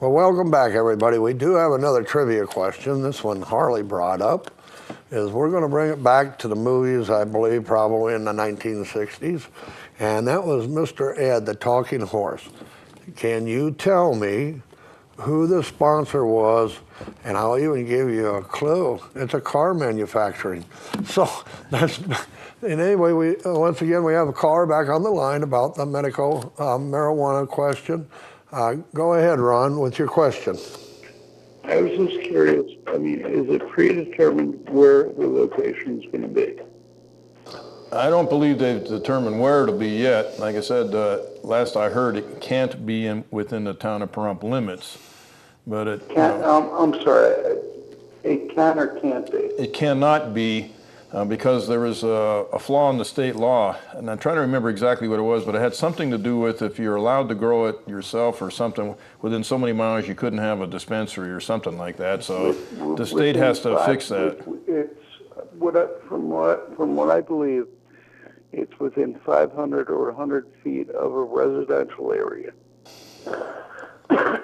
Well, welcome back, everybody. We do have another trivia question. This one Harley brought up. We're going to bring it back to the movies, I believe, probably in the 1960s. And that was Mr. Ed, the talking horse. Can you tell me who the sponsor was? And I'll even give you a clue. It's a car manufacturing. So that's, and anyway, once again, we have a caller back on the line about the medical marijuana question. Go ahead, Ron, with your question. I was just curious, is it predetermined where the location is going to be? I don't believe they've determined where it'll be yet. Like I said, last I heard, it can't be within the town of Pahrump limits. But it can't. I'm sorry. It can or can't be. It cannot be because there was a flaw in the state law, and I'm trying to remember exactly what it was, but it had something to do with if you're allowed to grow it yourself or something within so many miles, you couldn't have a dispensary or something like that. So the state has to fix that. From what I believe, it's within 500 or 100 feet of a residential area.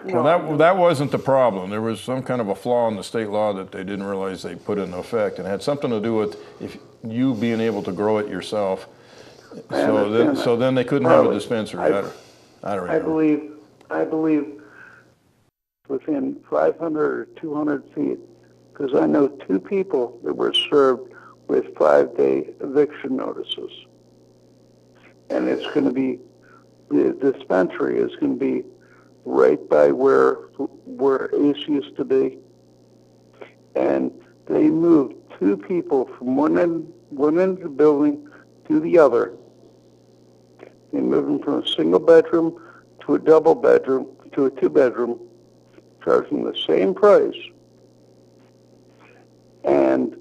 Well, that wasn't the problem. There was some kind of a flaw in the state law that they didn't realize they put into effect, and it had something to do with if you being able to grow it yourself. So then they couldn't have a dispensary. I don't remember. I believe within 500 or 200 feet, because I know two people that were served with 5-day eviction notices, and it's going to be, the dispensary is going to be right by where Ace used to be, and they moved two people from one end of the building to the other. They moved them from a single bedroom to a double bedroom to a 2-bedroom, charging the same price, and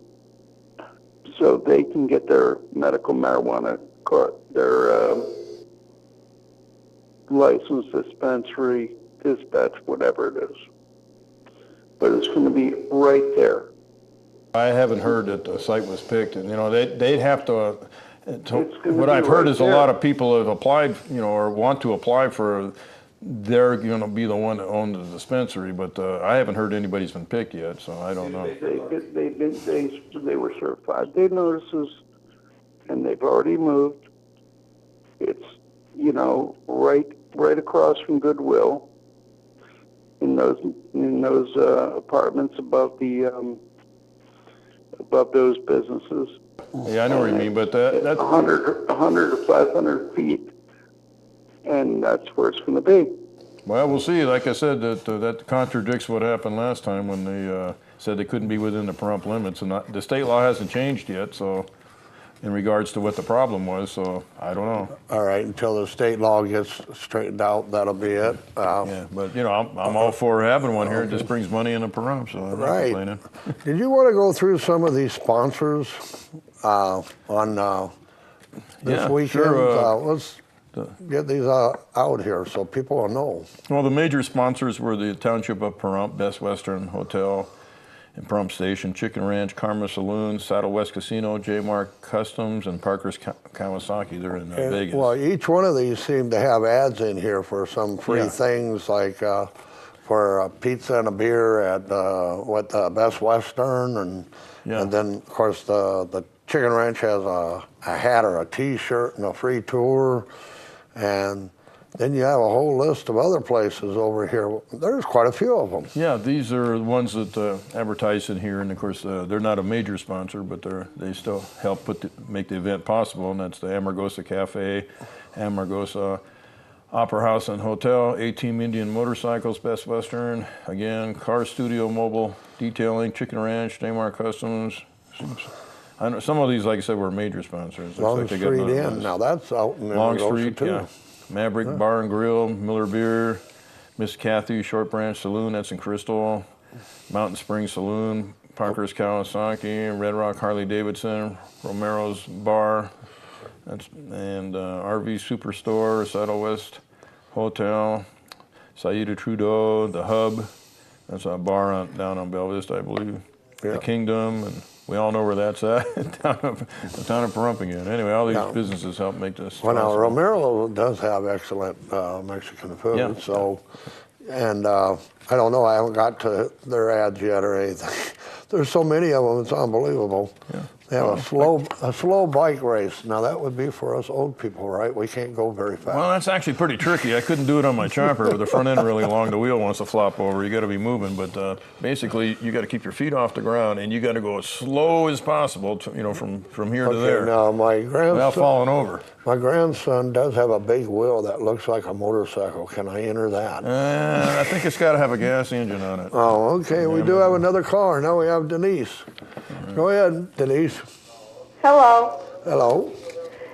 so they can get their medical marijuana card, their licensed dispensary, dispatch, whatever it is. But it's going to be right there. I haven't heard that the site was picked, and they'd have to. What I've heard is a lot of people have applied, or want to apply for. They're going to be the one that owns the dispensary, but I haven't heard anybody's been picked yet, so I don't know. They were served 5-day notices, and they've already moved. It's right across from Goodwill, in those apartments above those businesses. Yeah, I know what you mean, but that's 100 or 500 feet, and that's where it's going to be. Well, we'll see. Like I said, that contradicts what happened last time when they said they couldn't be within the Pahrump limits, and the state law hasn't changed yet. So, in regards to what the problem was, so I don't know. All right, until the state law gets straightened out, that'll be it. Yeah, but I'm all for having one here. It just brings money into Pahrump, so I'm not complaining. Did you want to go through some of these sponsors on this weekend? Sure. Let's get these out here so people will know. Well, the major sponsors were the Township of Pahrump, Best Western Hotel and Pahrump Station, Chicken Ranch, Karma Saloon, Saddle West Casino, J-Mark Customs, and Parker's Kawasaki. They're in Vegas. Well, each one of these seem to have ads in here for some free things, like for a pizza and a beer at Best Western, and then of course the Chicken Ranch has a hat or a T-shirt and a free tour, and then you have a whole list of other places over here. There's quite a few of them. Yeah, these are the ones that advertise in here, and of course they're not a major sponsor, but they still help make the event possible, and that's the Amargosa Cafe, Amargosa Opera House and Hotel, A-Team Indian Motorcycles, Best Western, again, Car Studio Mobile Detailing, Chicken Ranch, Daymar Customs. I know some of these, like I said, were major sponsors. Long Street Inn, now that's out in Longstreet too. Yeah. Maverick Bar and Grill, Miller Beer, Miss Kathy Short Branch Saloon, that's in Crystal, Mountain Springs Saloon, Parker's Kawasaki, Red Rock Harley Davidson, Romero's Bar, and RV Superstore, Saddle West Hotel, Saida Trudeau, The Hub, that's a bar down on Bella Vista, I believe, The Kingdom, and we all know where that's at, the town of Pahrump again. Anyway, all these businesses help make this Well, now, Romero does have excellent Mexican food, so And I don't know, I haven't got to their ads yet or anything. There's so many of them, it's unbelievable. Yeah. They have a slow bike race. Now that would be for us old people, right? We can't go very fast. Well, that's actually pretty tricky. I couldn't do it on my chopper with the front end really long. The wheel wants to flop over. You got to be moving, but basically you got to keep your feet off the ground and you got to go as slow as possible, to, from here to there. Now without falling over. My grandson does have a big wheel that looks like a motorcycle. Can I enter that? I think it's got to have a gas engine on it. Oh, okay. Yeah, we do have another caller. Now we have Denise. Right. Go ahead, Denise. Hello. Hello.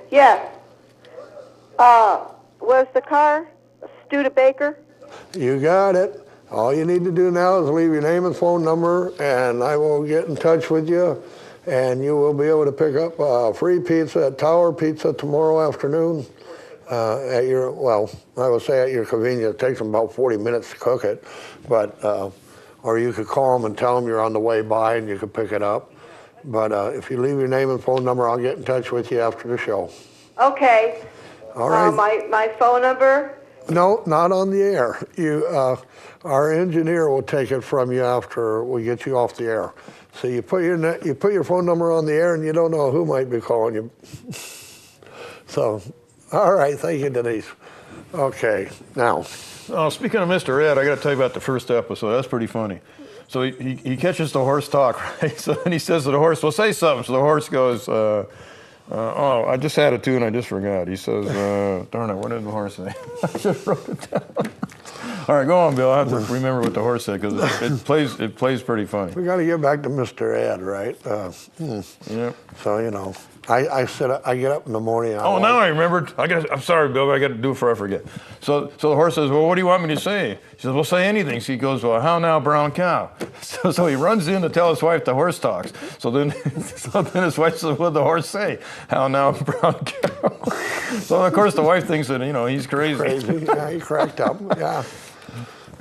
Yes. Was the car Studebaker? You got it. All you need to do now is leave your name and phone number, and I will get in touch with you, and you will be able to pick up free pizza at Tower Pizza tomorrow afternoon. At your, well, I would say at your convenience. It takes them about 40 minutes to cook it, but or you could call them and tell them you're on the way by, and you could pick it up. But if you leave your name and phone number, I'll get in touch with you after the show. Okay. All right. My phone number? No, not on the air. Our engineer will take it from you after we get you off the air. So you put your phone number on the air, and you don't know who might be calling you. So, all right. Thank you, Denise. Okay, now. Oh, speaking of Mr. Ed, I got to tell you about the first episode. That's pretty funny. So he catches the horse talk, right? So then he says to the horse, well, say something. So the horse goes, oh, I just had it too and I just forgot. He says, darn it, what did the horse say? I just wrote it down. All right, go on, Bill. I have to remember what the horse said because it plays pretty funny. We got to get back to Mr. Ed, right? Yeah. So, I get up in the morning. Now I remembered. I'm sorry, Bill, but I got to do it before I forget. So the horse says, well, what do you want me to say? He says, well, say anything. So he goes, well, how now, brown cow? So he runs in to tell his wife the horse talks. So then his wife says, what did the horse say? How now, brown cow? So, of course, the wife thinks that, he's crazy. Yeah, he cracked up, yeah.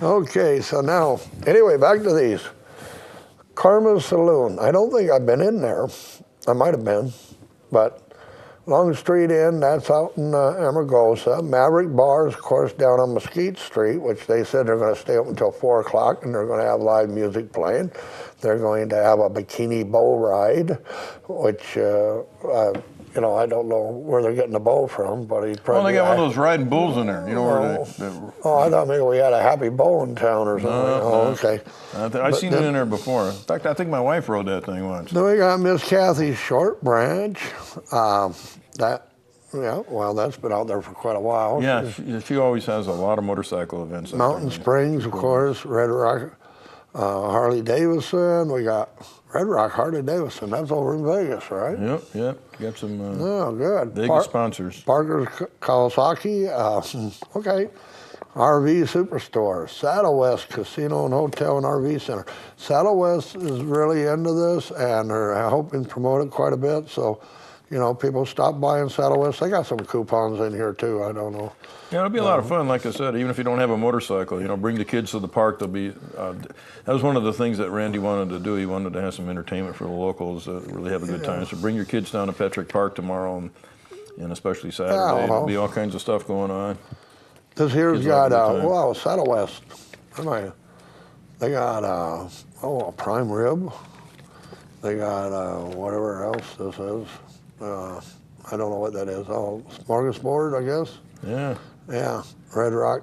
Okay, so now, anyway, back to these. Karma's Saloon. I don't think I've been in there. I might have been. But Long Street Inn, that's out in Amargosa. Maverick Bars, of course, down on Mesquite Street, which they said they're going to stay open until 4 o'clock, and they're going to have live music playing. They're going to have a bikini bow ride, which, I don't know where they're getting the bow from, but he probably... Well, they got one of those riding bulls in there. I thought maybe we had a happy bow in town or something. Okay. I've seen it in there before. In fact, I think my wife rode that thing once. Then we got Miss Kathy's Short Branch. That's been out there for quite a while. Yeah, she always has a lot of motorcycle events. Mountain Springs, of course, Red Rock, Harley Davidson. We got Red Rock Harley Davidson. That's over in Vegas, right? Yep. Got some good. Vegas sponsors. Parker's Kawasaki. Okay. RV Superstore, Saddle West Casino and Hotel and RV Center. Saddle West is really into this, and they're helping promote it quite a bit. So, people stop by in Saddle West. They got some coupons in here too. I don't know. Yeah, it'll be a lot of fun. Like I said, even if you don't have a motorcycle, bring the kids to the park. They'll be. That was one of the things that Randy wanted to do. He wanted to have some entertainment for the locals, really have a good time. So bring your kids down to Petrick Park tomorrow, and especially Saturday. There'll be all kinds of stuff going on. This here's got, Saddle West. They got, a prime rib. They got whatever else this is. I don't know what that is. Oh, smorgasbord, I guess. Yeah. Yeah. Red Rock,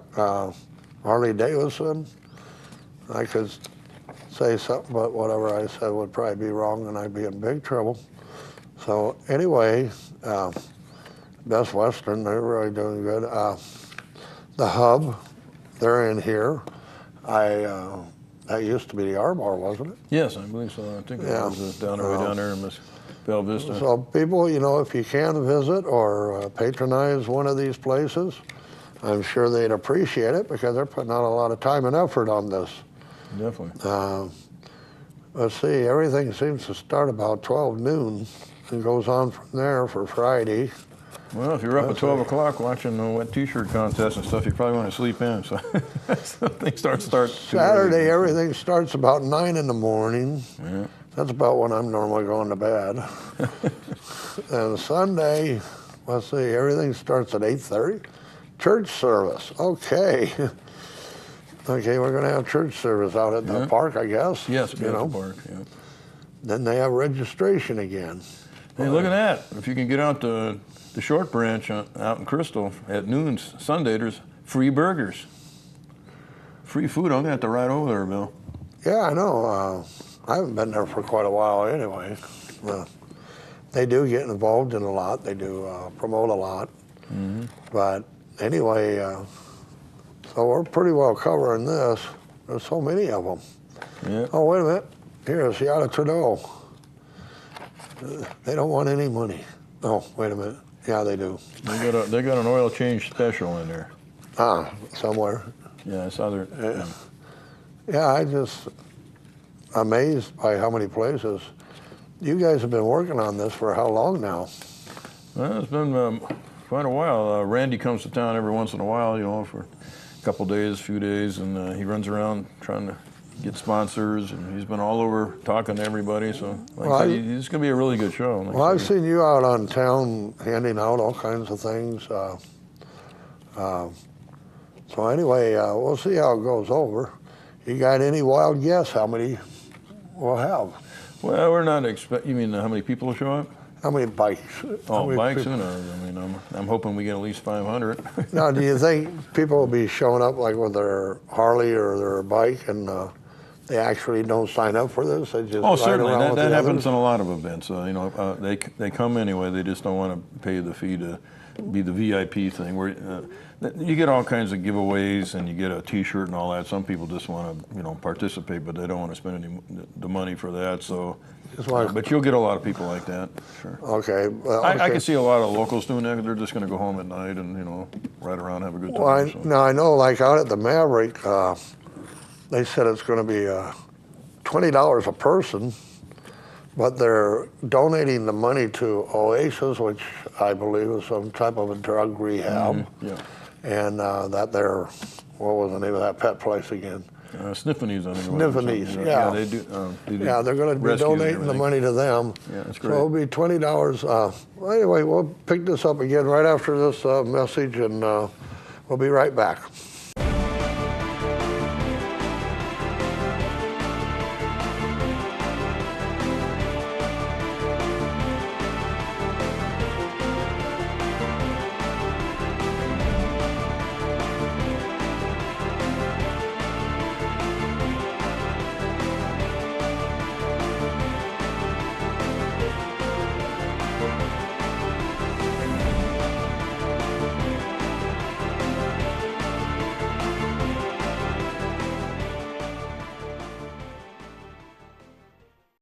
Harley Davidson. I could say something, but whatever I said would probably be wrong, and I'd be in big trouble. So anyway, Best Western, they're really doing good. The Hub, they're in here. That used to be the R-Bar, wasn't it? Yes, I believe so. I think it was down there in Bella Vista. So people, if you can visit or patronize one of these places, I'm sure they'd appreciate it because they're putting out a lot of time and effort on this. Definitely. Let's see, everything seems to start about 12 noon and goes on from there for Friday. Well, if you're up at 12 o'clock watching the wet T-shirt contest and stuff, you probably want to sleep in. So things start. Saturday, everything starts about 9 in the morning. Yeah. That's about when I'm normally going to bed. And Sunday, let's see, everything starts at 8:30. Church service, okay. Okay, we're going to have church service out at the Yeah. park, I guess. Yes, you Castle know. Park. Yeah. Then they have registration again. Hey, look at that! If you can get out to the Short Branch out in Crystal at noon Sunday, there's free burgers, free food. I'm gonna have to ride over there, Bill. Yeah, I know. I haven't been there for quite a while anyway. They do get involved in a lot. They do promote a lot. But anyway, so we're pretty well covering this. There's so many of them. Yeah. Oh, wait a minute. Here's Seattle Trudeau. They don't want any money. Oh, wait a minute. Yeah, they do. They got an oil change special in there. Somewhere. Yeah, I saw their. Yeah, I just amazed by how many places. You guys have been working on this for how long now? Well, it's been quite a while. Randy comes to town every once in a while, you know, for a couple days, a few days, and he runs around trying to get sponsors, and he's been all over talking to everybody. So, it's going to be a really good show. Well, I've seen you out on town handing out all kinds of things. So anyway, we'll see how it goes over. You got any wild guess how many we'll have? Well, we're not you mean how many people will show up? How many bikes? Oh, bikes? People? Who knows? I mean, I'm hoping we get at least 500. Now, do you think people will be showing up like with their Harley or their bike and they actually don't sign up for this? They just ride Certainly. around with That the happens others? in a lot of events. They come anyway. They just don't want to pay the fee to be the VIP thing. Where you get all kinds of giveaways and you get a T-shirt and all that. Some people just want to participate, but they don't want to spend the money for that. So, but you'll get a lot of people like that. Sure. Okay. Well, I can see a lot of locals doing that. They're just going to go home at night and ride around, have a good time. Well, so. now I know, like out at the Maverick, they said it's going to be $20 a person, but they're donating the money to Oasis, which I believe is some type of a drug rehab, Yeah. and that they're, what was the name of that pet place again? Sniffinese, I think. Sniffinese, Yeah, yeah. they do. Yeah, they're going to be rescues and donating the everything. money to them. Yeah, that's So great. it'll be $20. Well, anyway, we'll pick this up again right after this message, and we'll be right back.